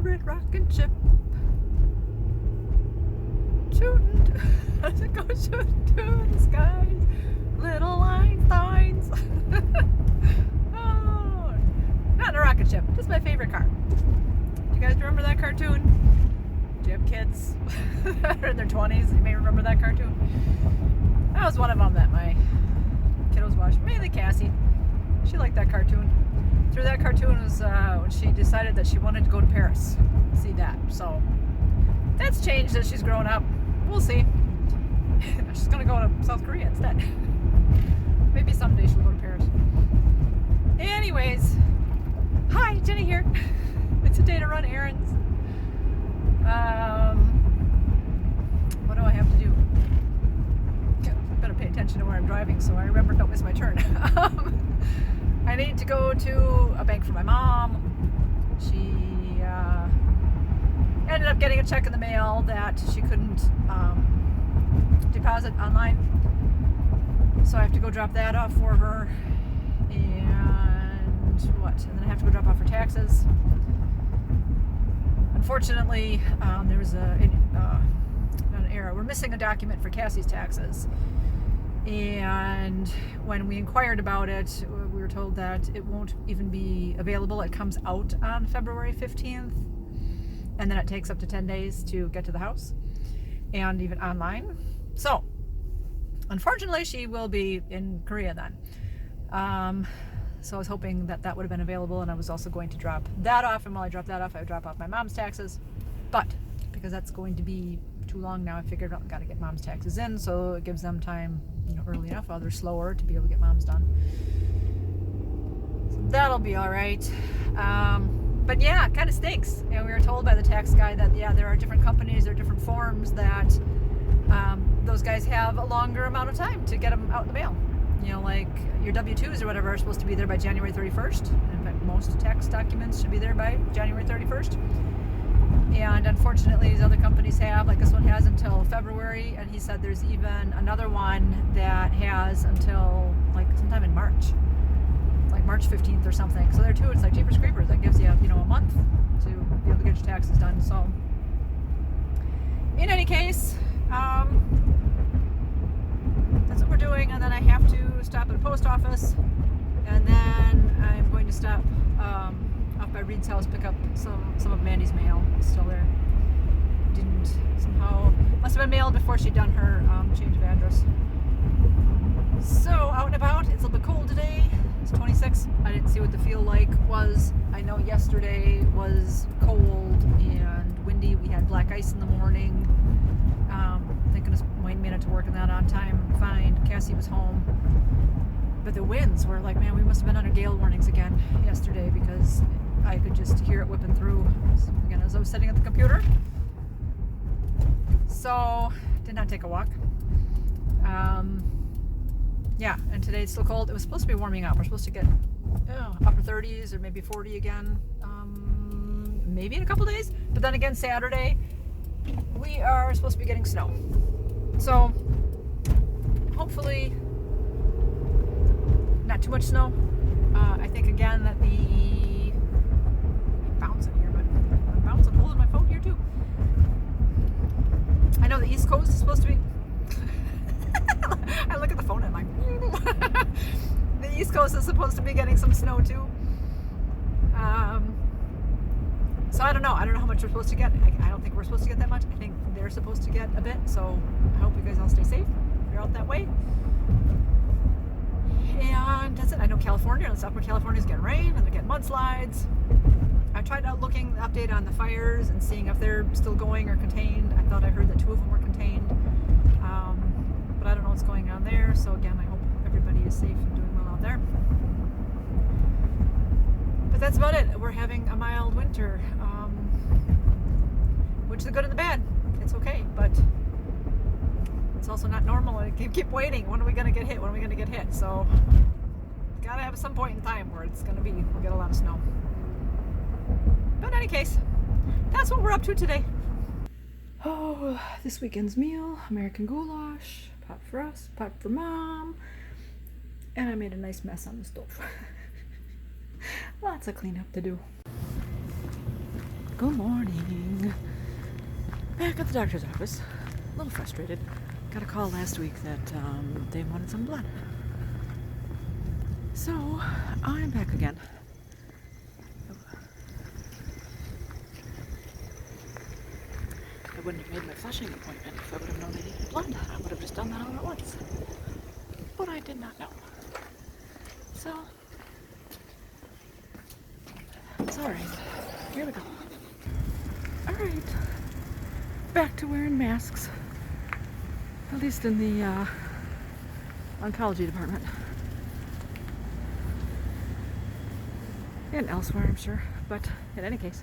favorite rocket ship. Shooting, as it goes shooting to the skies, little Einsteins. Oh, not a rocket ship, just my favorite car. Do you guys remember that cartoon? Do you have kids that are in their 20s? You may remember that cartoon. That was one of them that my kiddos watched. Mainly Cassie. She liked that cartoon. Through that cartoon was when she decided that she wanted to go to Paris. See that. So that's changed as she's grown up. We'll see. She's going to go to South Korea instead. Maybe someday she'll go to Paris. Anyways, hi, Jenny here. It's a day to run errands. What do I have to do? I better pay attention to where I'm driving so I remember don't miss my turn. I need to go to a bank for my mom. She ended up getting a check in the mail that she couldn't deposit online. So I have to go drop that off for her. And then I have to go drop off her taxes. Unfortunately, there was an error. We're missing a document for Cassie's taxes. And when we inquired about it, we were told that it won't even be available. It comes out on February 15th. And then it takes up to 10 days to get to the house. And even online. So, unfortunately, she will be in Korea then. So I was hoping that that would have been available, and I was also going to drop that off. And while I drop that off, I would drop off my mom's taxes. But because that's going to be too long now, I figured I've got to get mom's taxes in, so it gives them time, early enough, while they're slower, to be able to get mom's done. So that'll be all right. But yeah, it kind of stinks. And we were told by the tax guy that there are different companies, there are different forms that those guys have a longer amount of time to get them out in the mail. Like your W-2s or whatever are supposed to be there by January 31st. In fact, most tax documents should be there by January 31st. And unfortunately, these other companies have, like this one has until February, and he said there's even another one that has until like sometime in March, like March 15th or something. So there too, it's like Jeepers Creepers. That gives you, a month to be able to get your taxes done. So in any case, that's what we're doing. And then I have to stop at a post office, and then I'm going to stop off by Reed's house, pick up some of Mandy's mail. It's still there. Must have been mailed before she'd done her change of address. So out and about. It's a little bit cold today. It's 26. I didn't see what the feel like was. I know yesterday was cold and windy. We had black ice in the morning. Thank goodness Wayne made it to work in that on time. Fine. Cassie was home. But the winds were like, man, we must have been under gale warnings again yesterday, because I could just hear it whipping through again as I was sitting at the computer. So, did not take a walk. Yeah, and today it's still cold. It was supposed to be warming up. We're supposed to get upper 30s or maybe 40 again, maybe in a couple days. But then again, Saturday, we are supposed to be getting snow. So, hopefully, not too much snow. I think again that I'm bouncing here, but I'm bouncing, holding my phone here too. I know the East Coast is supposed to be. I look at the phone and I'm like, the East Coast is supposed to be getting some snow too. So I don't know. I don't know how much we're supposed to get. I don't think we're supposed to get that much. I think they're supposed to get a bit. So I hope you guys all stay safe if you're out that way. And that's it. I know California and Upper California is getting rain and they're getting mudslides. I tried out looking the update on the fires and seeing if they're still going or contained. I thought I heard that 2 of them were contained. But I don't know what's going on there. So again, I hope everybody is safe and doing well out there. But that's about it. We're having a mild winter, which is the good and the bad. It's okay, but it's also not normal. I keep waiting. When are we going to get hit? When are we going to get hit? So, gotta have some point in time where it's going to be, we'll get a lot of snow. But in any case, that's what we're up to today. Oh, this weekend's meal, American goulash, pot for us, pot for mom, and I made a nice mess on the stove. Lots of cleanup to do. Good morning. Back at the doctor's office. A little frustrated. Got a call last week that they wanted some blood. So I'm back again. I wouldn't have made my flushing appointment if I would have known I needed blood. I would have just done that all at once. But I did not know. So it's alright. Here we go. Alright. Back to wearing masks. At least in the oncology department. And elsewhere, I'm sure. But in any case,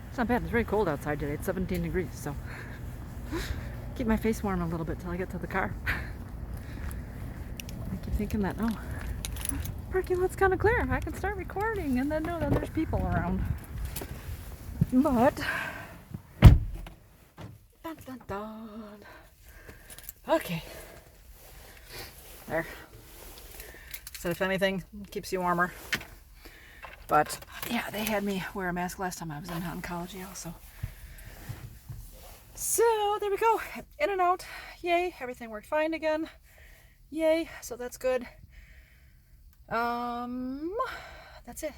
it's not bad. It's very cold outside today. It's 17 degrees, so keep my face warm a little bit till I get to the car. I keep thinking that, oh, parking lot's kind of clear. I can start recording, and then no, then there's people around. But dun, dun, dun. Okay, there. So if anything, keeps you warmer. But yeah, they had me wear a mask last time I was in oncology also. So there we go, in and out. Yay, everything worked fine again. Yay, so that's good. That's it.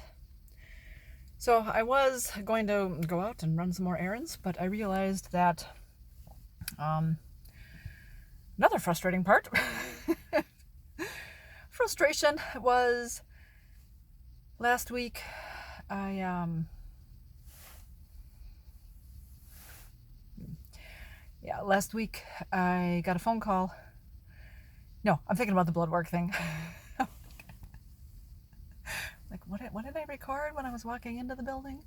So I was going to go out and run some more errands, but I realized that another frustrating part frustration was last week. Last week I got a phone call. No, I'm thinking about the blood work thing. Like, what did I record when I was walking into the building?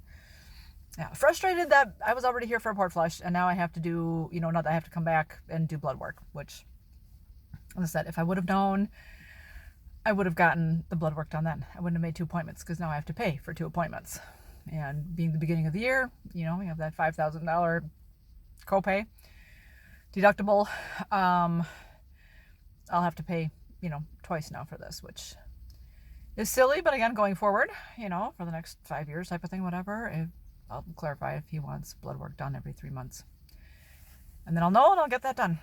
Yeah, frustrated that I was already here for a port flush, and now I have to do, not that I have to come back and do blood work, which, as I said, if I would have known, I would have gotten the blood work done then. I wouldn't have made 2 appointments, because now I have to pay for 2 appointments. And being the beginning of the year, we have that $5,000 copay deductible. I'll have to pay, twice now for this, which is silly, but again, going forward, for the next 5 years type of thing, whatever, I'll clarify if he wants blood work done every 3 months. And then I'll know, and I'll get that done.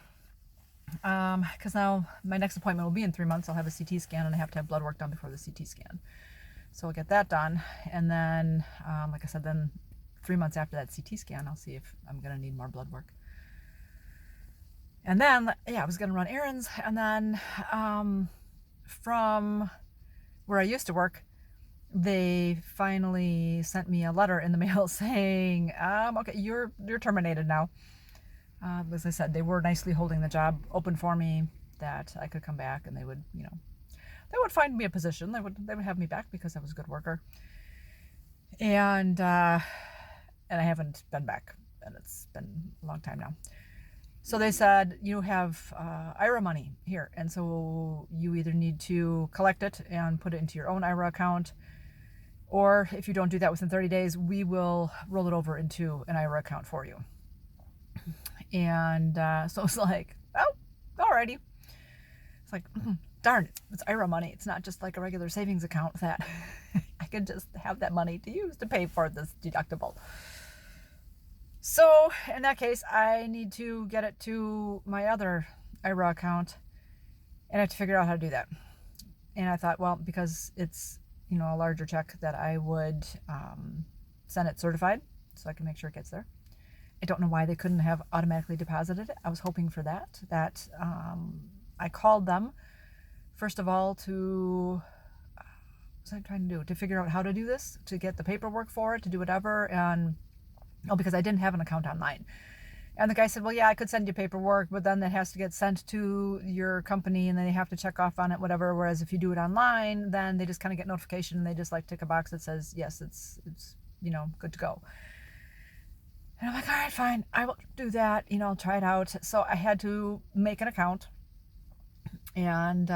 Because now my next appointment will be in 3 months. I'll have a CT scan, and I have to have blood work done before the CT scan. So I'll get that done. And then, like I said, then 3 months after that CT scan, I'll see if I'm going to need more blood work. And then, I was going to run errands. And then from where I used to work, they finally sent me a letter in the mail saying, okay, you're terminated now. As I said, they were nicely holding the job open for me, that I could come back, and they would, they would find me a position. They would have me back because I was a good worker. And I haven't been back, and it's been a long time now. So they said, you have IRA money here, and so you either need to collect it and put it into your own IRA account, or if you don't do that within 30 days, we will roll it over into an IRA account for you. And so it's like, oh, alrighty. It's like, darn it, it's IRA money. It's not just like a regular savings account that I can just have that money to use to pay for this deductible. So in that case, I need to get it to my other IRA account, and I have to figure out how to do that. And I thought, well, because it's, a larger check, that I would send it certified so I can make sure it gets there. I don't know why they couldn't have automatically deposited it. I was hoping for that I called them, first of all, to, what was I trying to do? To figure out how to do this, to get the paperwork for it, to do whatever, and, because I didn't have an account online. And the guy said, well, yeah, I could send you paperwork, but then that has to get sent to your company, and then they have to check off on it, whatever. Whereas if you do it online, then they just kind of get notification, and they just tick a box that says, yes, it's good to go. And I'm like, all right, fine, I will do that. I'll try it out. So I had to make an account and,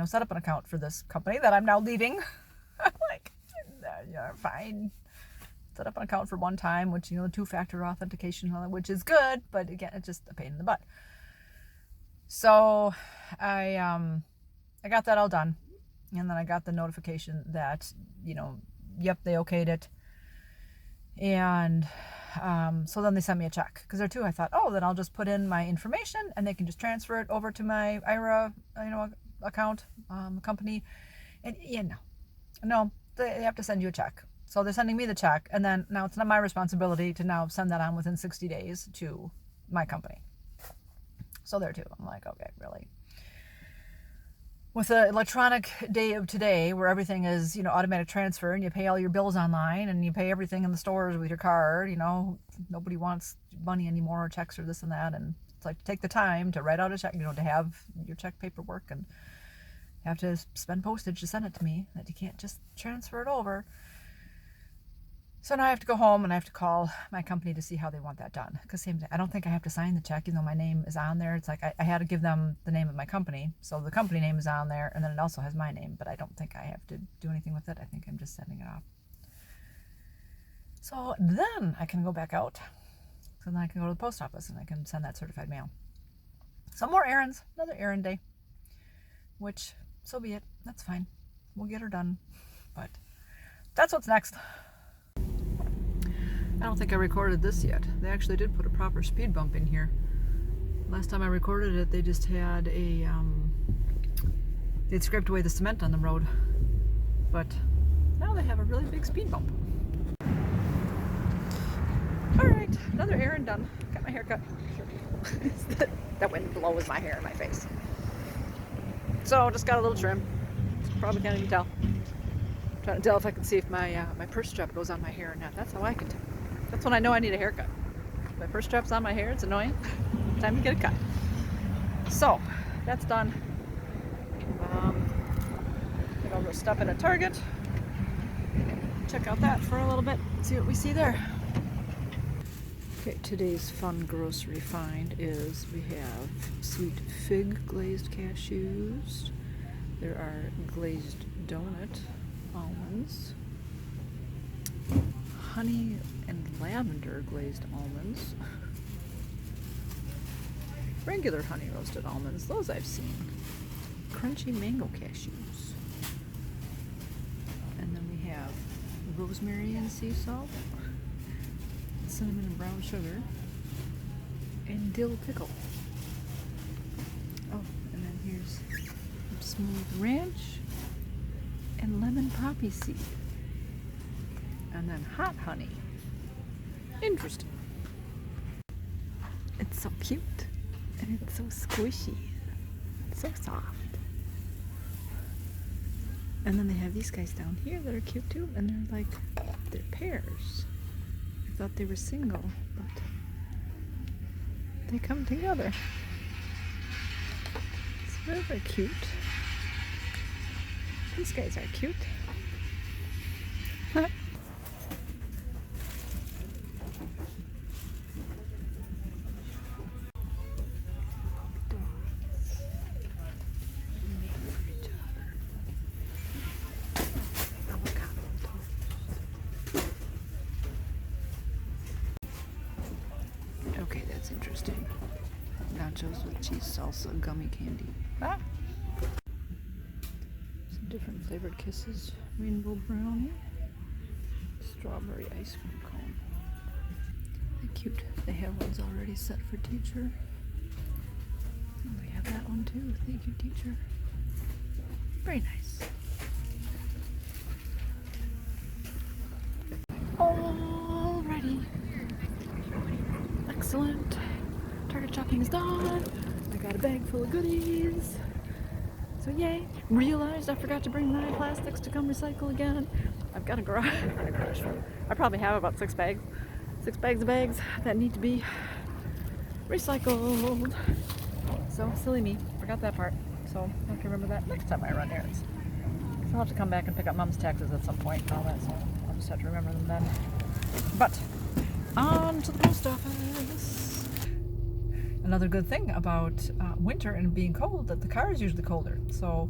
set up an account for this company that I'm now leaving. I'm like, yeah, fine. Set up an account for one time, which, 2-factor authentication, which is good, but again, it's just a pain in the butt. So I got that all done. And then I got the notification that, yep, they okayed it. And so then they sent me a check because there too I thought, oh, then I'll just put in my information and they can just transfer it over to my IRA, account, company. And no, they have to send you a check. So they're sending me the check, and then now it's not my responsibility to now send that on within 60 days to my company. So there too, I'm like, okay, really? With the electronic day of today, where everything is, automatic transfer, and you pay all your bills online, and you pay everything in the stores with your card, nobody wants money anymore, or checks or this and that, and it's like, take the time to write out a check, to have your check paperwork, and have to spend postage to send it to me, that you can't just transfer it over. So now I have to go home and I have to call my company to see how they want that done. Because I don't think I have to sign the check, even though my name is on there. It's like I had to give them the name of my company. So the company name is on there, and then it also has my name. But I don't think I have to do anything with it. I think I'm just sending it off. So then I can go back out. So then I can go to the post office and I can send that certified mail. So more errands. Another errand day. Which, so be it. That's fine. We'll get her done. But that's what's next. I don't think I recorded this yet. They actually did put a proper speed bump in here. Last time I recorded it, they just had they'd scraped away the cement on the road. But now they have a really big speed bump. All right, another errand done. Got my hair cut. That wind blows my hair in my face. So just got a little trim. Probably can't even tell. Trying to tell if I can see if my purse strap goes on my hair or not. That's how I can tell. That's when I know I need a haircut. If my purse strap's on my hair, it's annoying. Time to get a cut. So that's done. I'll go stop in at Target. Check out that for a little bit. See what we see there. Okay, today's fun grocery find is we have sweet fig glazed cashews. There are glazed donut almonds, honey and lavender glazed almonds, regular honey roasted almonds, those I've seen, crunchy mango cashews, and then we have rosemary and sea salt, cinnamon and brown sugar, and dill pickle. Oh, and then here's smooth ranch and lemon poppy seed, and then hot honey. Interesting. It's so cute, and it's so squishy, it's so soft. And then they have these guys down here that are cute too, and they're pairs. I thought they were single, but they come together. It's very, very cute. These guys are cute. Okay, that's interesting. Nachos with cheese salsa, gummy candy. Ah! Some different flavored kisses. Rainbow brownie. Strawberry ice cream cone. They're cute. They have ones already set for teacher. And we have that one too. Thank you, teacher. Very nice. Alrighty. Excellent. Target shopping is done. I got a bag full of goodies. So yay. Realized I forgot to bring my plastics to come recycle again. I've got a garage. I probably have about 6 bags. 6 bags of bags that need to be recycled. So silly me. Forgot that part. So I have to remember that next time I run errands. So I'll have to come back and pick up Mom's taxes at some point and all that. So I'll just have to remember them then. But on to the post office. Another good thing about winter and being cold, that the car is usually colder. So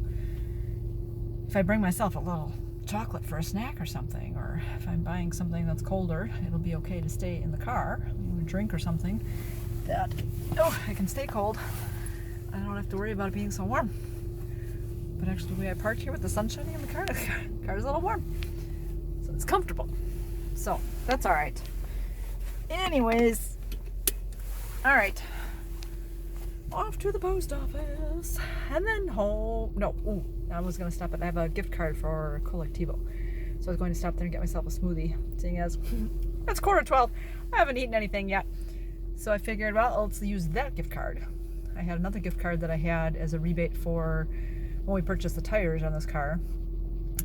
if I bring myself a little chocolate for a snack or something, or if I'm buying something that's colder, it'll be okay to stay in the car, a drink or something, that I can stay cold. I don't have to worry about it being so warm. But actually the way I parked here with the sun shining in the car, the car's a little warm. So it's comfortable. So that's all right. Anyways, all right. Off to the post office and then home. No, I was going to stop at, I have a gift card for Collectivo. So I was going to stop there and get myself a smoothie, seeing as it's 11:15. I haven't eaten anything yet. So I figured, well, let's use that gift card. I had another gift card that I had as a rebate for when we purchased the tires on this car.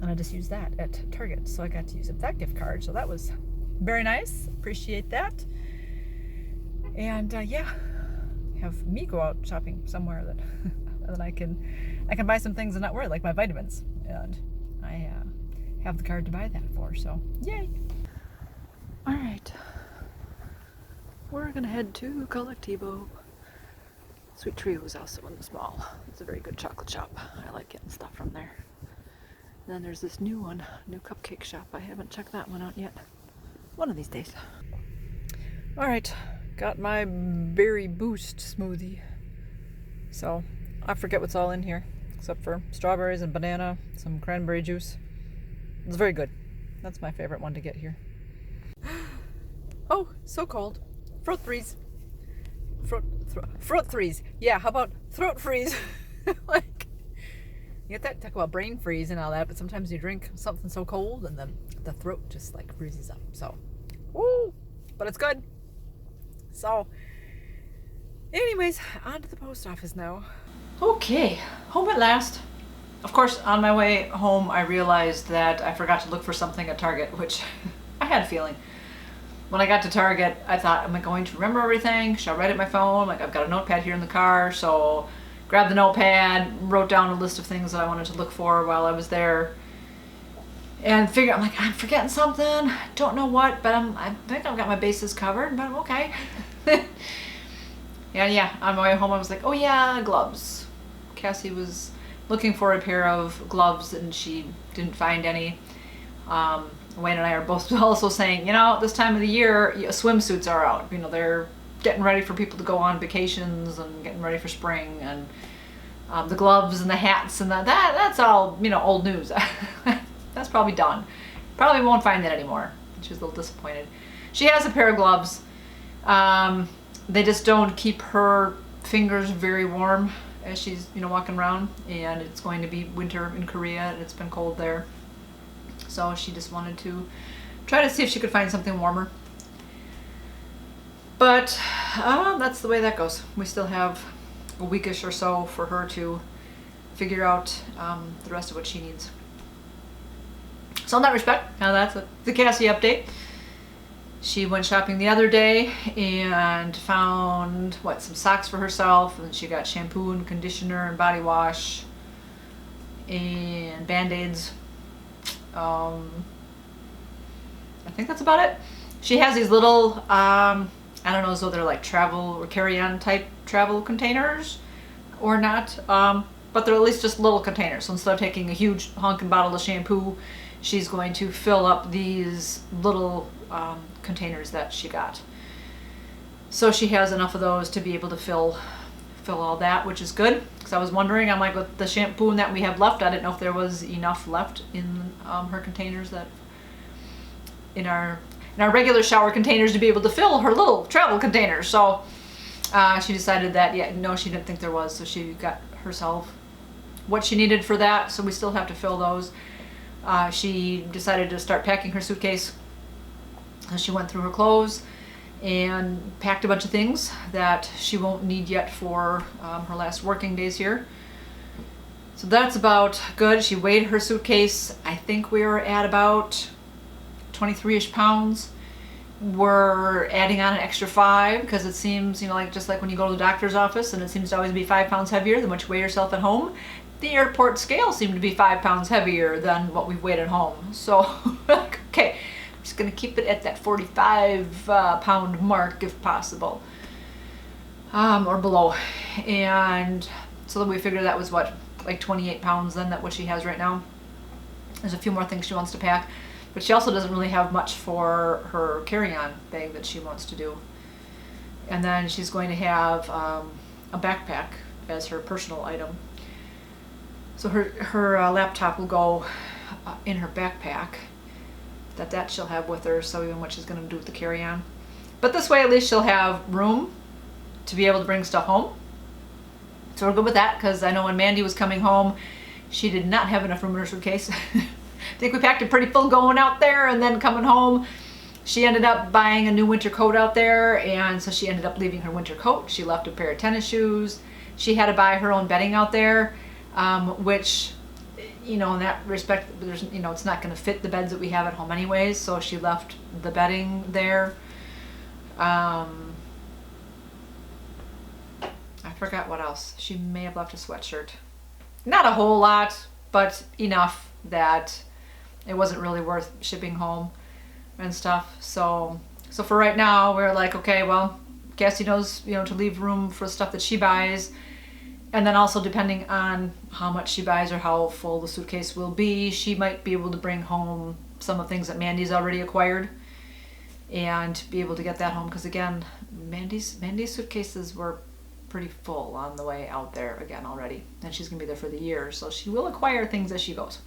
And I just used that at Target. So I got to use that gift card. So that was very nice. Appreciate that. And yeah, have me go out shopping somewhere that I can buy some things and not worry, like my vitamins. And I have the card to buy that for. So yay. All right. We're going to head to Collectivo. Sweet Trio is also in the mall. It's a very good chocolate shop. I like getting stuff from there. And then there's this new cupcake shop. I haven't checked that one out yet. One of these days. All right, got my berry boost smoothie. So I forget what's all in here, except for strawberries and banana, some cranberry juice. It's very good. That's my favorite one to get here. Oh, so cold. Throat freeze. Throat freeze. Yeah, how about throat freeze? Like, you get that, talk about brain freeze and all that, but sometimes you drink something so cold and then the throat just like freezes up. So, woo! But it's good. So, anyways, on to the post office now. Okay, home at last. Of course, on my way home, I realized that I forgot to look for something at Target, which I had a feeling. When I got to Target, I thought, am I going to remember everything? Should I write it on my phone? Like, I've got a notepad here in the car, so grabbed the notepad, wrote down a list of things that I wanted to look for while I was there, and figured, I'm like, I'm forgetting something, don't know what, but I think I've got my bases covered, but I'm okay. And yeah, on my way home, I was like, oh yeah, gloves. Cassie was looking for a pair of gloves, and she didn't find any. Wayne and I are both also saying, you know, this time of the year, swimsuits are out. You know, they're getting ready for people to go on vacations and getting ready for spring, and the gloves and the hats and that's all, you know, old news. That's probably done. Probably won't find that anymore. She was a little disappointed. She has a pair of gloves. They just don't keep her fingers very warm as she's, you know, walking around, and it's going to be winter in Korea and it's been cold there. So she just wanted to try to see if she could find something warmer. But that's the way that goes. We still have a weekish or so for her to figure out the rest of what she needs. So in that respect, now that's the Cassie update. She went shopping the other day and found, some socks for herself, and she got shampoo and conditioner and body wash and Band-Aids. I think that's about it. She has these little, I don't know as though they're like travel or carry-on type travel containers or not, but they're at least just little containers. So instead of taking a huge honking bottle of shampoo, she's going to fill up these little containers that she got. So she has enough of those to be able to fill all that, which is good. Because I was wondering, I'm like, with the shampoo that we have left, I didn't know if there was enough left in her containers, that in our regular shower containers, to be able to fill her little travel containers. So she decided that, yeah, no, she didn't think there was. So she got herself what she needed for that. So we still have to fill those. She decided to start packing her suitcase. She went through her clothes and packed a bunch of things that she won't need yet for her last working days here. So that's about good. She weighed her suitcase. I think we were at about 23-ish pounds. We're adding on an extra 5 because it seems, you know, like just like when you go to the doctor's office and it seems to always be 5 pounds heavier than what you weigh yourself at home. The airport scale seemed to be 5 pounds heavier than what we've weighed at home. So, okay. Just gonna keep it at that 45 pound mark if possible, or below. And so then we figured that was what, like 28 pounds then, that what she has right now. There's a few more things she wants to pack, but she also doesn't really have much for her carry-on bag that she wants to do. And then she's going to have a backpack as her personal item. So her laptop will go in her backpack. that she'll have with her, so even what she's going to do with the carry-on. But this way at least she'll have room to be able to bring stuff home. So we're good with that, because I know when Mandy was coming home, she did not have enough room in her suitcase. I think we packed it pretty full going out there, and then coming home, she ended up buying a new winter coat out there, and so she ended up leaving her winter coat. She left a pair of tennis shoes. She had to buy her own bedding out there, which, you know, in that respect, there's, you know, it's not going to fit the beds that we have at home anyways, so she left the bedding there. I forgot what else. She may have left a sweatshirt. Not a whole lot, but enough that it wasn't really worth shipping home and stuff. So for right now, we're like, okay, well, Cassie knows, you know, to leave room for stuff that she buys. And then also depending on how much she buys or how full the suitcase will be, she might be able to bring home some of the things that Mandy's already acquired and be able to get that home. Because again, Mandy's suitcases were pretty full on the way out there again already. And she's gonna be there for the year, so she will acquire things as she goes.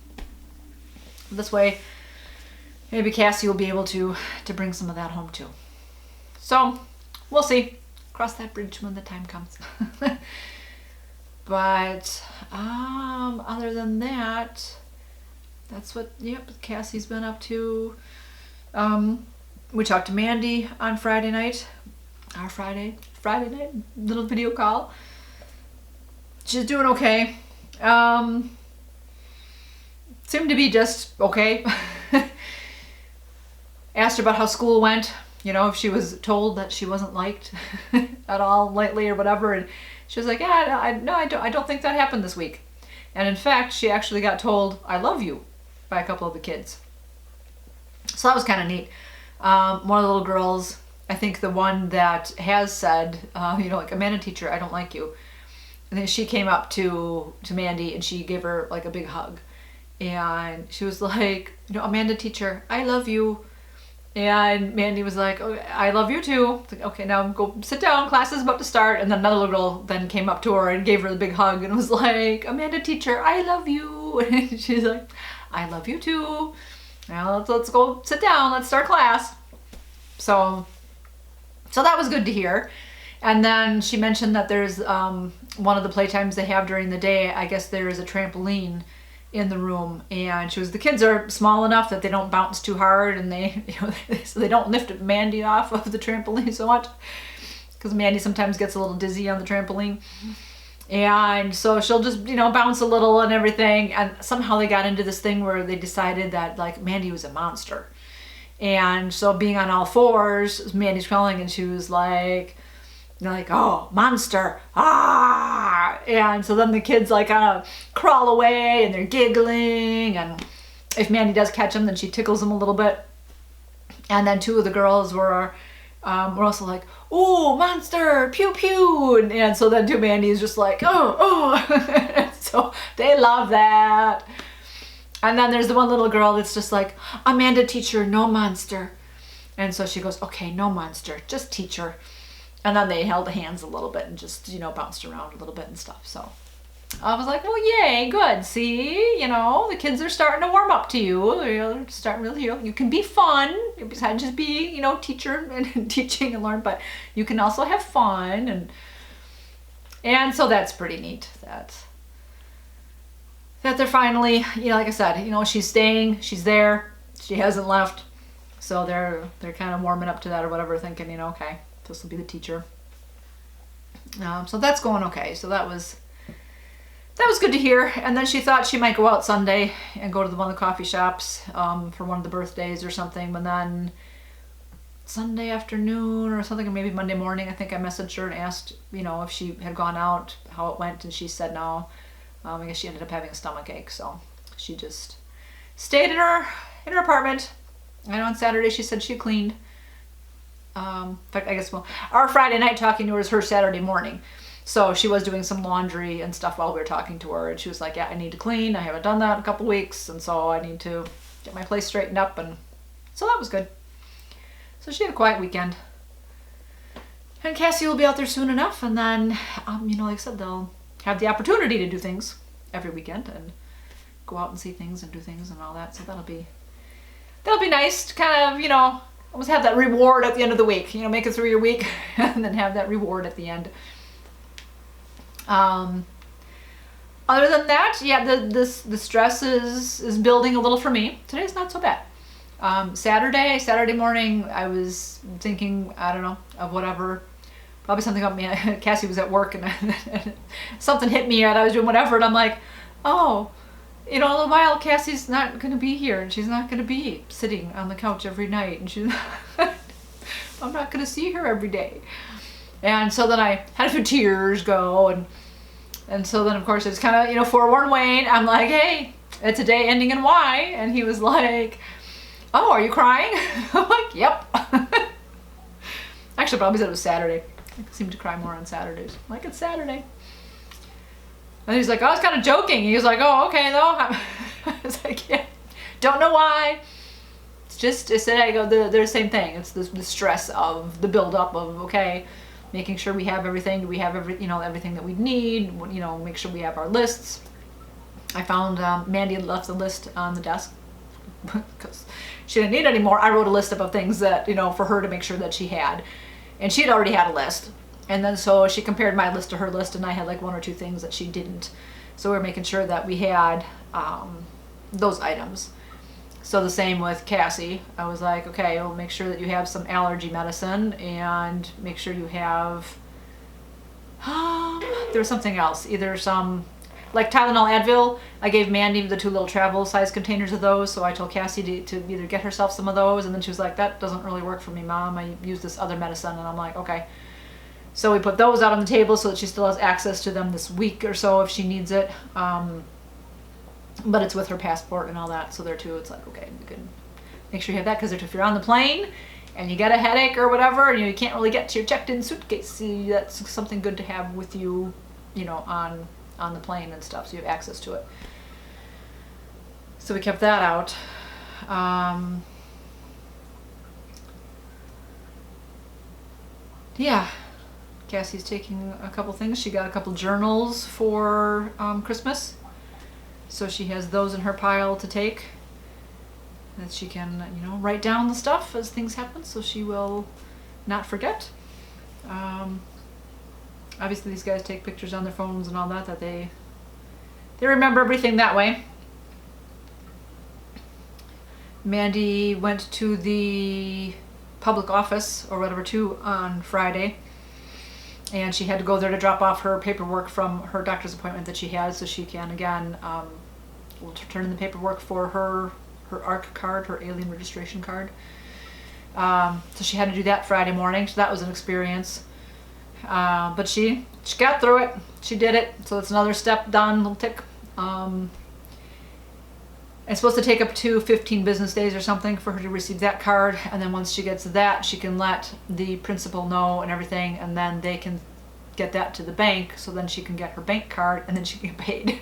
This way, maybe Cassie will be able to bring some of that home too. So we'll see. Cross that bridge when the time comes. But other than that, that's what Cassie's been up to. We talked to Mandy on Friday night. Our Friday night little video call. She's doing okay. Seemed to be just okay. Asked her about how school went, you know, if she was told that she wasn't liked at all lately or whatever, and she was like, yeah, I don't think that happened this week. And in fact, she actually got told, I love you, by a couple of the kids. So that was kind of neat. One of the little girls, I think the one that has said, you know, like, Amanda teacher, I don't like you. And then she came up to Mandy and she gave her like a big hug. And she was like, you know, Amanda teacher, I love you. And Mandy was like, oh, I love you too. It's like, okay, now go sit down, class is about to start. And then another little girl then came up to her and gave her the big hug and was like, Amanda teacher, I love you. And she's like, I love you too. Now let's go sit down, let's start class. So that was good to hear. And then she mentioned that there's one of the playtimes they have during the day, I guess there is a trampoline in the room, and the kids are small enough that they don't bounce too hard, and they, you know, so they don't lift Mandy off of the trampoline so much, because Mandy sometimes gets a little dizzy on the trampoline, and so she'll just, you know, bounce a little and everything. And somehow they got into this thing where they decided that like Mandy was a monster, and so being on all fours, Mandy's crawling, and she was like, they're like, oh, monster, ah! And so then the kids like kind of crawl away and they're giggling, and if Mandy does catch them, then she tickles them a little bit. And then two of the girls were also like, oh, monster, pew pew, and so then Mandy is just like, oh. So they love that. And then there's the one little girl that's just like, Amanda teacher, no monster. And so she goes, okay, no monster, just teacher. And then they held hands a little bit and just, you know, bounced around a little bit and stuff. So I was like, well, yay, good. See, you know, the kids are starting to warm up to you. They're starting really, you can be fun besides just be, you know, teacher and teaching and learn, but you can also have fun. And so that's pretty neat that they're finally, you know, like I said, you know, she's staying, she's there, she hasn't left. So they're kind of warming up to that or whatever, thinking, you know, okay, this will be the teacher. So that's going okay. So that was good to hear. And then she thought she might go out Sunday and go to one of the coffee shops for one of the birthdays or something. But then Sunday afternoon or something, or maybe Monday morning, I think I messaged her and asked, you know, if she had gone out, how it went, and she said no. I guess she ended up having a stomach ache, so she just stayed in her apartment. I know on Saturday she said she cleaned. In fact, I guess, well, our Friday night talking to her was her Saturday morning. So she was doing some laundry and stuff while we were talking to her. And she was like, yeah, I need to clean. I haven't done that in a couple weeks. And so I need to get my place straightened up. And so that was good. So she had a quiet weekend. And Cassie will be out there soon enough. And then, you know, like I said, they'll have the opportunity to do things every weekend and go out and see things and do things and all that. So that'll be that'll be nice to kind of, you know, almost have that reward at the end of the week. You know, make it through your week and then have that reward at the end. Other than that, yeah, the stress is building a little for me. Today's not so bad. Saturday morning, I was thinking, I don't know, of whatever, probably something about me. Cassie was at work and something hit me and I was doing whatever and I'm like, oh, you know, in a little while Cassie's not going to be here and she's not going to be sitting on the couch every night and she's I'm not going to see her every day. And so then I had a few tears go and so then of course it's kind of, you know, forewarned Wayne. I'm like, hey, it's a day ending in Y. And he was like, oh, are you crying? I'm like, yep. Actually, probably said it was Saturday. I seem to cry more on Saturdays. I'm like, it's Saturday. And he's like, oh, I was kind of joking. He was like, oh, okay, though. I was like, yeah, don't know why. It's just, I said, I go, they're the same thing. It's the stress of the buildup of, okay, making sure we have everything. Do we have everything that we need? You know, make sure we have our lists. I found Mandy had left the list on the desk because she didn't need any more. I wrote a list of things that, you know, for her to make sure that she had. And she had already had a list. And then so she compared my list to her list and I had like 1 or 2 things that she didn't. So we were making sure that we had those items. So the same with Cassie. I was like, okay, well, make sure that you have some allergy medicine and make sure you have, there was something else, either some, like Tylenol, Advil. I gave Mandy the 2 little travel size containers of those. So I told Cassie to either get herself some of those. And then she was like, that doesn't really work for me, Mom. I use this other medicine. And I'm like, okay. So we put those out on the table so that she still has access to them this week or so if she needs it. But it's with her passport and all that. So there too, it's like, okay, you can make sure you have that because if you're on the plane and you get a headache or whatever, and you can't really get to your checked-in suitcase, that's something good to have with you, you know, on the plane and stuff, so you have access to it. So we kept that out. Yeah, Cassie's taking a couple things. She got a couple journals for Christmas, so she has those in her pile to take that she can, you know, write down the stuff as things happen so she will not forget. Obviously these guys take pictures on their phones and all that they remember everything that way. Mandy went to the public office or whatever too on Friday, and she had to go there to drop off her paperwork from her doctor's appointment that she had so she can again turn in the paperwork for her ARC card, her alien registration card. So she had to do that Friday morning, so that was an experience. But she got through it. She did it. So it's another step done, little tick. It's supposed to take up to 15 business days or something for her to receive that card. And then once she gets that, she can let the principal know and everything. And then they can get that to the bank. So then she can get her bank card and then she can get paid.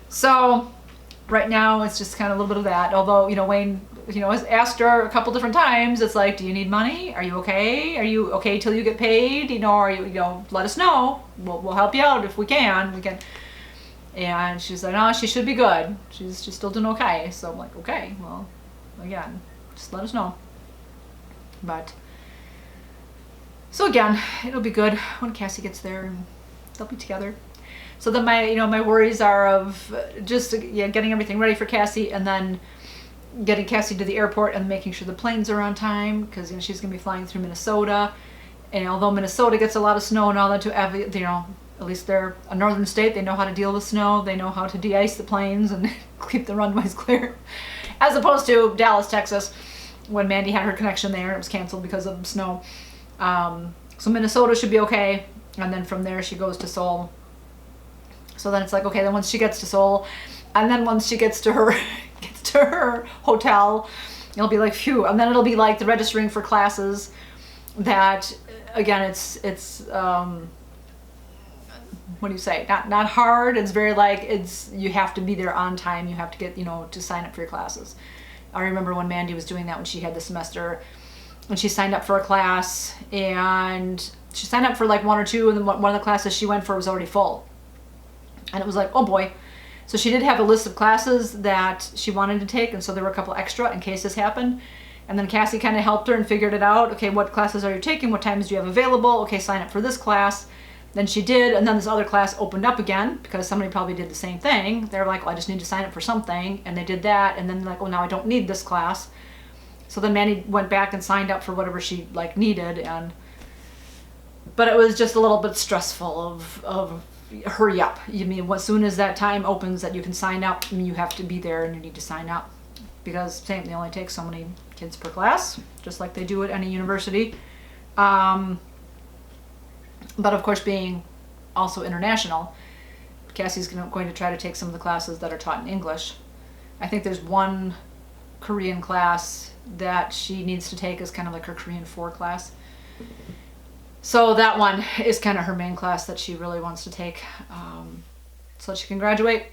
So right now it's just kind of a little bit of that. Although, you know, Wayne, you know, has asked her a couple different times. It's like, do you need money? Are you okay? Are you okay till you get paid? You know, are you know, let us know. We'll help you out if we can. We can. And she's like, no, she should be good. She's still doing okay. So I'm like, okay, well, again, just let us know. But so again, it'll be good when Cassie gets there and they'll be together. So then my worries are of just getting everything ready for Cassie and then getting Cassie to the airport and making sure the planes are on time because, you know, she's gonna be flying through Minnesota. And although Minnesota gets a lot of snow and all that, you know, at least they're a northern state, they know how to deal with snow, they know how to de-ice the planes and keep the runways clear. As opposed to Dallas, Texas, when Mandy had her connection there and it was canceled because of snow. So Minnesota should be okay, and then from there she goes to Seoul. So then it's like, okay, then once she gets to Seoul, and then once she gets to her hotel, it'll be like, phew, and then it'll be like the registering for classes that, again, it's what do you say, not hard. It's very like, you have to be there on time. You have to get, you know, to sign up for your classes. I remember when Mandy was doing that when she had the semester, and she signed up for a class, and she signed up for like 1 or 2, and then one of the classes she went for was already full. And it was like, oh boy. So she did have a list of classes that she wanted to take, and so there were a couple extra in case this happened. And then Cassie kind of helped her and figured it out. Okay, what classes are you taking? What times do you have available? Okay, sign up for this class. Then she did, and then this other class opened up again because somebody probably did the same thing. They were like, well, I just need to sign up for something, and they did that, and then they're like, oh, now I don't need this class. So then Manny went back and signed up for whatever she like needed, but it was just a little bit stressful of hurry up. You mean as soon as that time opens that you can sign up, you have to be there and you need to sign up, because same, they only take so many kids per class, just like they do at any university. But of course, being also international, Cassie's going to try to take some of the classes that are taught in English. I think there's one Korean class that she needs to take as kind of like her Korean 4 class. So that one is kind of her main class that she really wants to take, so that she can graduate.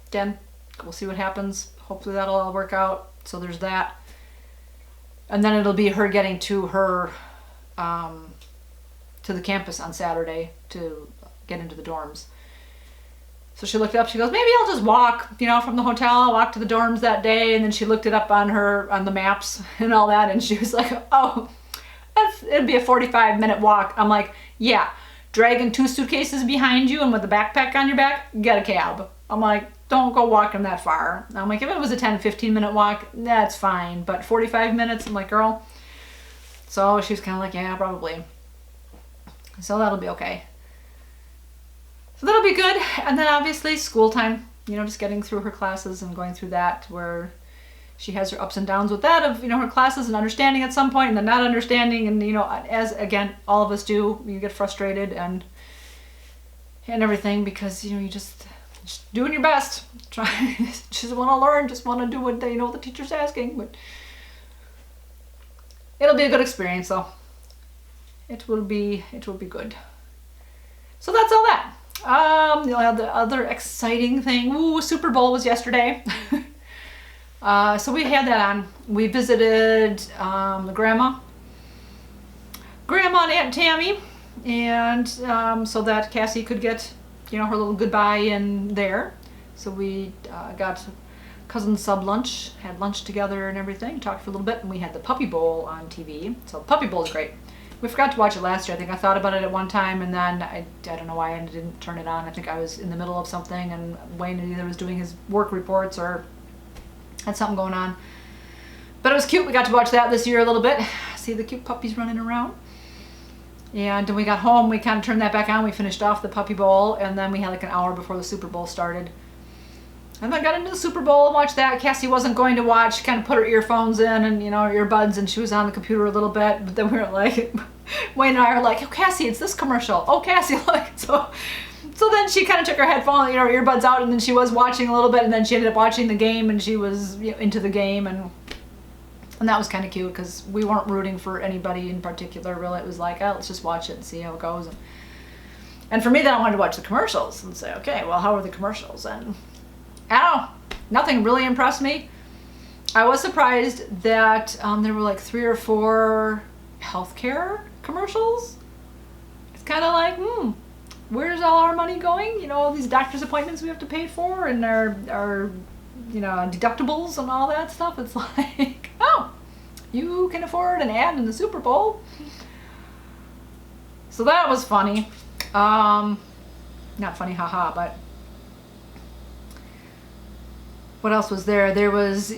Again, we'll see what happens. Hopefully that'll all work out. So there's that. And then it'll be her getting to her, to the campus on Saturday to get into the dorms. So she looked it up, she goes, maybe I'll just walk, from the hotel, walk to the dorms that day. And then she looked it up on the maps and all that, and she was like, oh, it'd be a 45-minute walk. I'm like, yeah, dragging 2 suitcases behind you and with a backpack on your back, get a cab. I'm like, don't go walking that far. I'm like, if it was a 10-15-minute walk, that's fine, but 45 minutes, I'm like, girl. So she was kind of like, yeah, probably. So that'll be okay. So that'll be good. And then obviously school time, just getting through her classes and going through that, where she has her ups and downs with that of, her classes and understanding at some point and then not understanding. And, as again, all of us do, you get frustrated and everything because, you just doing your best. Just want to learn, just want to do what the teacher's asking. But it'll be a good experience though. It will be good. So that's all that. The other exciting thing, Super Bowl was yesterday. So we had that on. We visited the grandma and Aunt Tammy, and so that Cassie could get, her little goodbye in there. So we got cousin sub lunch, had lunch together and everything, talked for a little bit, and we had the Puppy Bowl on TV. So the Puppy Bowl is great. We forgot to watch it last year. I think I thought about it at one time, and then I don't know why I didn't turn it on. I think I was in the middle of something, and Wayne either was doing his work reports or had something going on. But it was cute. We got to watch that this year a little bit. See the cute puppies running around. And when we got home, we kind of turned that back on. We finished off the Puppy Bowl, and then we had like an hour before the Super Bowl started. And then got into the Super Bowl and watched that. Cassie wasn't going to watch, kind of put her earphones in and, earbuds, and she was on the computer a little bit. But then we were like, Wayne and I are like, oh, Cassie, it's this commercial. Oh, Cassie, look. So then she kind of took her headphones, her earbuds out, and then she was watching a little bit, and then she ended up watching the game, and she was into the game, and that was kind of cute because we weren't rooting for anybody in particular, really. It was like, oh, let's just watch it and see how it goes. And for me, then I wanted to watch the commercials and say, okay, well, how are the commercials? And I don't know, nothing really impressed me. I was surprised that there were like 3 or 4 healthcare commercials. It's kind of like, where's all our money going? All these doctor's appointments we have to pay for, and our deductibles and all that stuff. It's like, oh, you can afford an ad in the Super Bowl. So that was funny. Not funny, haha, but what else was there? There was,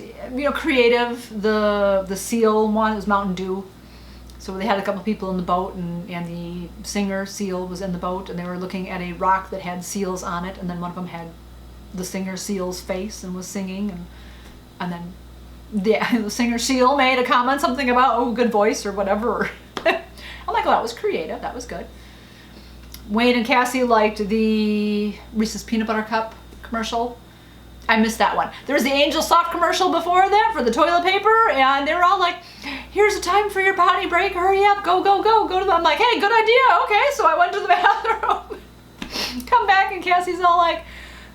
creative, the seal one. It was Mountain Dew. So they had a couple people in the boat, and the singer seal was in the boat, and they were looking at a rock that had seals on it, and then one of them had the singer seal's face and was singing, and then the singer seal made a comment, something about, oh, good voice or whatever. I'm like, well, that was creative. That was good. Wayne and Cassie liked the Reese's Peanut Butter Cup commercial. I missed that one. There was the Angel Soft commercial before that for the toilet paper, and they were all like, here's a time for your potty break, hurry up, go, go, go, go to the, I'm like, hey, good idea, okay, so I went to the bathroom, come back, and Cassie's all like,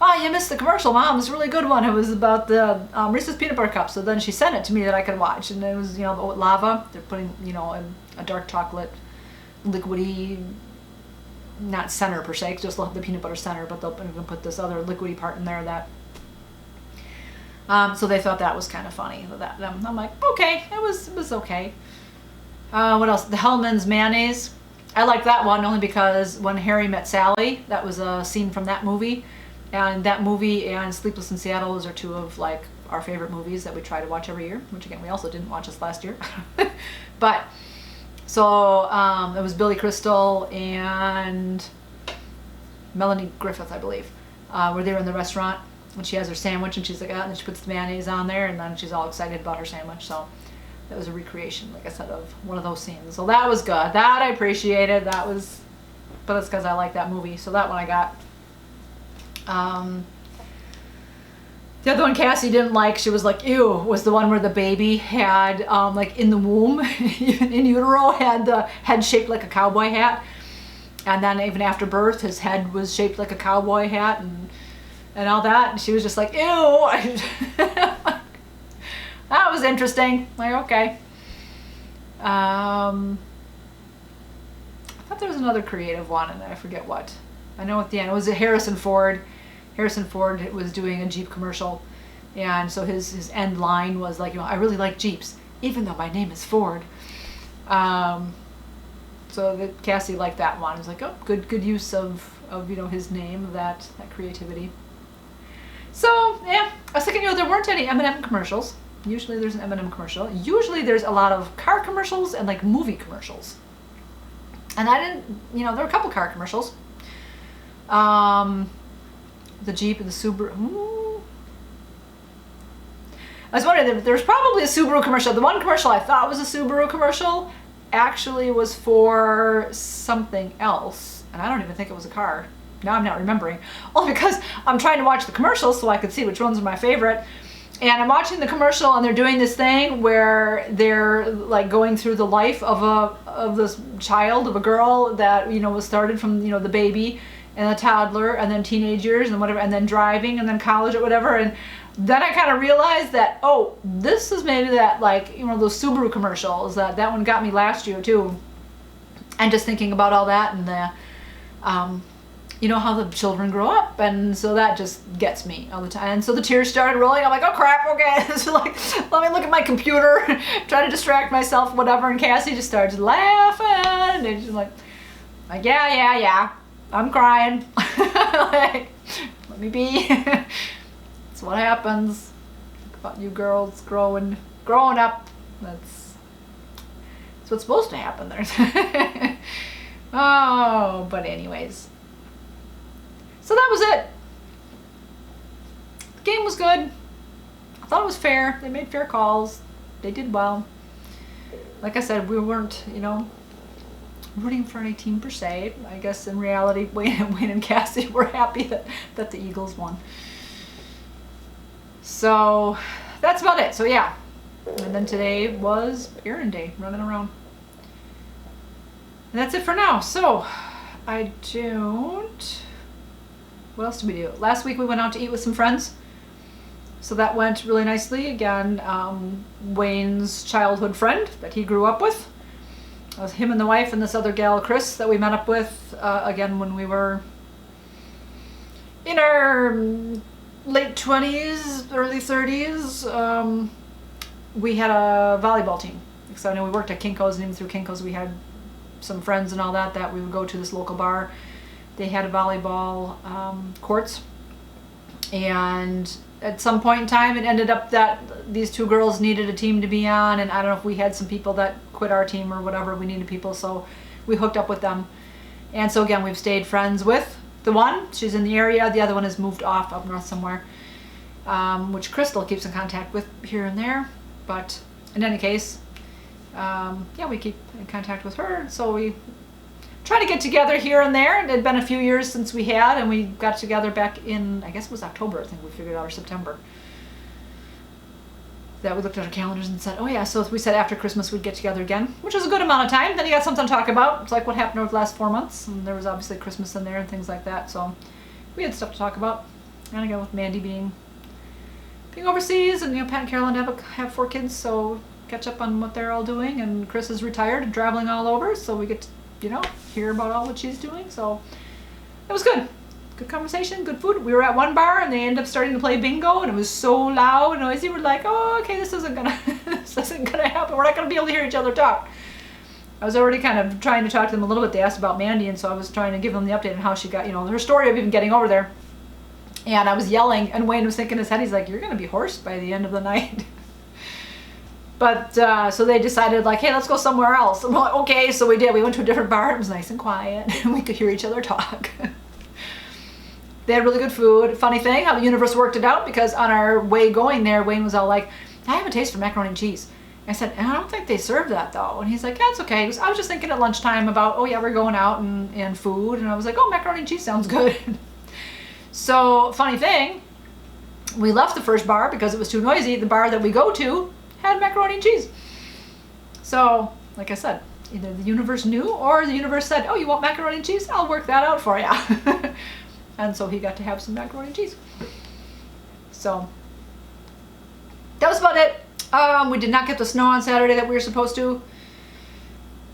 oh, you missed the commercial, Mom, it's a really good one. It was about the Reese's Peanut Butter Cup, so then she sent it to me that I could watch, and it was, lava, they're putting, a dark chocolate, liquidy not center per se, 'cause just the peanut butter center, but they'll put this other liquidy part in there that. So they thought that was kind of funny. I'm like, okay, it was okay. What else? The Hellman's mayonnaise. I like that one only because when Harry met Sally, that was a scene from that movie, and that movie and Sleepless in Seattle, those are two of like our favorite movies that we try to watch every year. Which again, we also didn't watch this last year, but so it was Billy Crystal and Melanie Griffith, I believe, where they were in the restaurant. When she has her sandwich and she's like, and then she puts the mayonnaise on there and then she's all excited about her sandwich. So that was a recreation, like I said, of one of those scenes. So that was good. That I appreciated. That was, but it's because I like that movie. So that one I got. The other one Cassie didn't like, she was like, ew, was the one where the baby had, like in the womb, even in utero, had the head shaped like a cowboy hat. And then even after birth, his head was shaped like a cowboy hat and all that, and she was just like, ew. That was interesting. Like, okay. I thought there was another creative one, and I forget what. I know at the end it was a Harrison Ford. Harrison Ford was doing a Jeep commercial, and so his end line was like, I really like Jeeps, even though my name is Ford. So Cassie liked that one. It was like, oh, good use of his name, that creativity. So yeah, I was thinking, there weren't any M&M commercials. Usually there's an M&M commercial. Usually there's a lot of car commercials and like movie commercials. And I didn't, there were a couple car commercials. The Jeep and the Subaru. I was wondering, there's probably a Subaru commercial. The one commercial I thought was a Subaru commercial actually was for something else. And I don't even think it was a car. Now I'm not remembering. Only because I'm trying to watch the commercials so I could see which ones are my favorite. And I'm watching the commercial and they're doing this thing where they're like going through the life of this child, of a girl that, was started from, the baby and a toddler and then teenage years and whatever, and then driving and then college or whatever. And then I kind of realized that, oh, this is maybe that, like, those Subaru commercials, that one got me last year too. And just thinking about all that and the, how the children grow up, and so that just gets me all the time. And so the tears started rolling. I'm like, oh crap, okay. So like, let me look at my computer, try to distract myself, whatever. And Cassie just starts laughing, and she's like, yeah, I'm crying. Like, let me be. That's what happens. Think about you girls growing up. That's what's supposed to happen there. Oh, but anyways. So that was it. The game was good. I thought it was fair. They made fair calls. They did well. Like I said, we weren't, rooting for any team per se. I guess in reality, Wayne and Cassie were happy that the Eagles won. So that's about it. So yeah. And then today was errand day, running around. And that's it for now. So what else did we do? Last week we went out to eat with some friends. So that went really nicely. Again, Wayne's childhood friend that he grew up with. It was him and the wife and this other gal, Chris, that we met up with, again, when we were in our late 20s, early 30s. We had a volleyball team. So I know we worked at Kinko's, and even through Kinko's we had some friends and all that we would go to this local bar. They had a volleyball courts, and at some point in time it ended up that these two girls needed a team to be on, and I don't know if we had some people that quit our team or whatever, we needed people, so we hooked up with them. And so again, we've stayed friends with the one. She's in the area. The other one has moved off up north somewhere, which Crystal keeps in contact with here and there. But in any case, yeah, we keep in contact with her, so we try to get together here and there. It had been a few years since we had, and we got together back in, I guess it was October, I think we figured out, or September. That we looked at our calendars and said, oh yeah, so we said after Christmas we'd get together again, which was a good amount of time. Then you got something to talk about. It's like what happened over the last 4 months, and there was obviously Christmas in there and things like that, so we had stuff to talk about. And again, with Mandy being overseas, and Pat and Carolyn have 4 kids, so catch up on what they're all doing. And Chris is retired and traveling all over, so we get hear about all that she's doing. So it was good. Good conversation, good food. We were at one bar and they ended up starting to play bingo, and it was so loud and noisy. We're like, oh, okay, this isn't gonna happen. We're not gonna be able to hear each other talk. I was already kind of trying to talk to them a little bit. They asked about Mandy, and so I was trying to give them the update on how she got, her story of even getting over there. And I was yelling, and Wayne was thinking in his head, he's like, you're gonna be hoarse by the end of the night. But so they decided, like, hey, let's go somewhere else. And we're like, okay, so we did. We went to a different bar. It was nice and quiet, and we could hear each other talk. They had really good food. Funny thing, how the universe worked it out, because on our way going there, Wayne was all like, I have a taste for macaroni and cheese. I said, I don't think they serve that though. And he's like, yeah, it's okay. I was just thinking at lunchtime about, oh yeah, we're going out and food. And I was like, oh, macaroni and cheese sounds good. So funny thing, we left the first bar because it was too noisy. The bar that we go to had macaroni and cheese. So like I said, either the universe knew or the universe said, oh, you want macaroni and cheese? I'll work that out for you. And so he got to have some macaroni and cheese. So that was about it. We did not get the snow on Saturday that we were supposed to.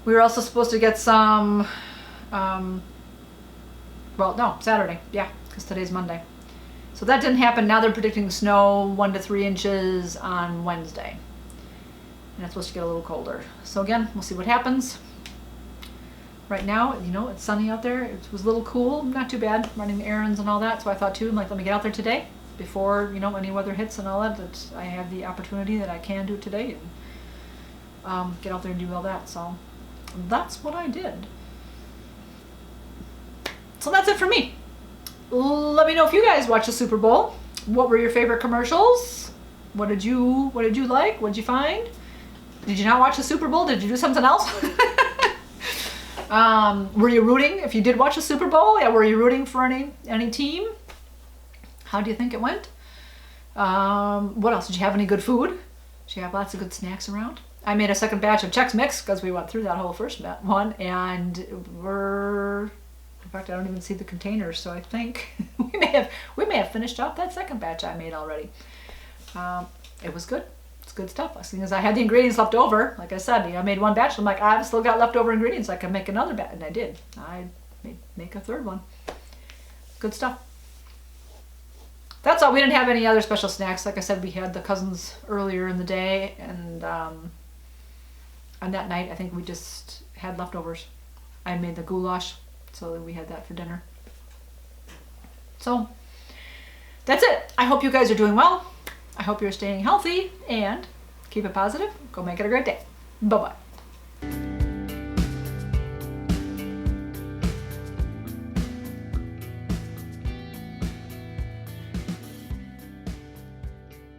We were also supposed to get some, well, no, Saturday, yeah, because today's Monday. So that didn't happen. Now they're predicting snow 1 to 3 inches on Wednesday. And it's supposed to get a little colder. So again, we'll see what happens. Right now, it's sunny out there. It was a little cool, not too bad, running the errands and all that. So I thought too, I'm like, let me get out there today before, any weather hits and all that. That I have the opportunity that I can do it today and get out there and do all that. So that's what I did. So that's it for me. Let me know if you guys watched the Super Bowl. What were your favorite commercials? What did you like? What did you find? Did you not watch the Super Bowl? Did you do something else? Were you rooting, if you did watch the Super Bowl, were you rooting for any team? How do you think it went? What else? Did you have any good food? Did you have lots of good snacks around? I made a second batch of Chex Mix because we went through that whole first one, and in fact, I don't even see the containers, so I think we may have finished off that second batch I made already. It was good. It's good stuff. As soon as I had the ingredients left over, like I said, I made one batch. I'm like, I've still got leftover ingredients. I can make another batch, and I did. I make a third one. Good stuff. That's all. We didn't have any other special snacks. Like I said, we had the cousins earlier in the day, and on that night, I think we just had leftovers. I made the goulash, so we had that for dinner. So that's it. I hope you guys are doing well. I hope you're staying healthy, and keep it positive. Go make it a great day. Bye-bye.